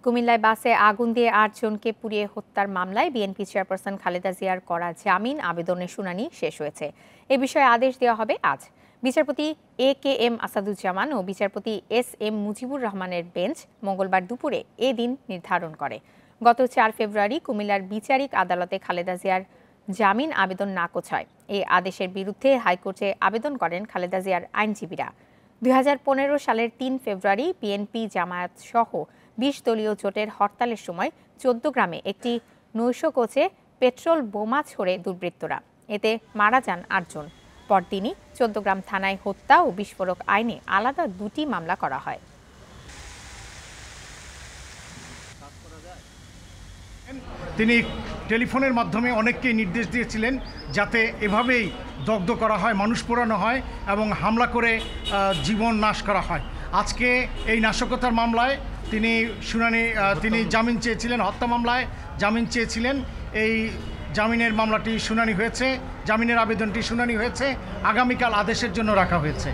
কুমিল্লায় বাসে আগুন দিয়ে ৮ জনকে পুড়িয়ে হত্যার মামলায় বিএনপি চেয়ারপারসন খালেদা জিয়ার করা জামিন আবেদনের শুনানি শেষ হয়েছে। এ বিষয়ে আদেশ দেওয়া হবে আজ। বিচারপতি এ.কে.এম. আসাদুজ্জামান ও বিচারপতি এস.এম. মুজিবুর রহমানের বেঞ্চ মঙ্গলবার দুপুরে এ দিন নির্ধারণ করে। গত ৪ ফেব্রুয়ারি কুমিল্লার বিচারিক আদালতে খালেদা জিয়ার জামিন আবেদন নাকচ হয়। এই আদেশের বিরুদ্ধে হাইকোর্টে আবেদন করেন খালেদা জিয়ার আইনজীবীরা। ২০১৫ সালের ৩ ফেব্রুয়ারি বিএনপি জামায়াত সহ ২০ দলীয় জোটের হরতালের সময় ১৪ গ্রামে একটি নৈশ-কোচে পেট্রোল বোমা ছোড়ে দুর্বৃত্তরা। এতে মারা যান ৮ জন। পরদিনই ১৪ গ্রাম থানায় হত্যা ও বিস্ফোরক আইনে আলাদা ২টি মামলা করা হয়। তিনি টেলিফোনের মাধ্যমে অনেককে নির্দেশ দিয়েছিলেন যাতে এভাবেই দগ্ধ করা হয়, মানুষ পোড়ানো হয় এবং হামলা করে জীবন নাশ করা হয়। আজকে এই নাশকতার মামলায় তিনি জামিন চেয়েছিলেন, হত্যা মামলায় জামিন চেয়েছিলেন। এই জামিনের মামলাটি শুনানি হয়েছে, জামিনের আবেদনটি শুনানি হয়েছে, আগামীকাল আদেশের জন্য রাখা হয়েছে।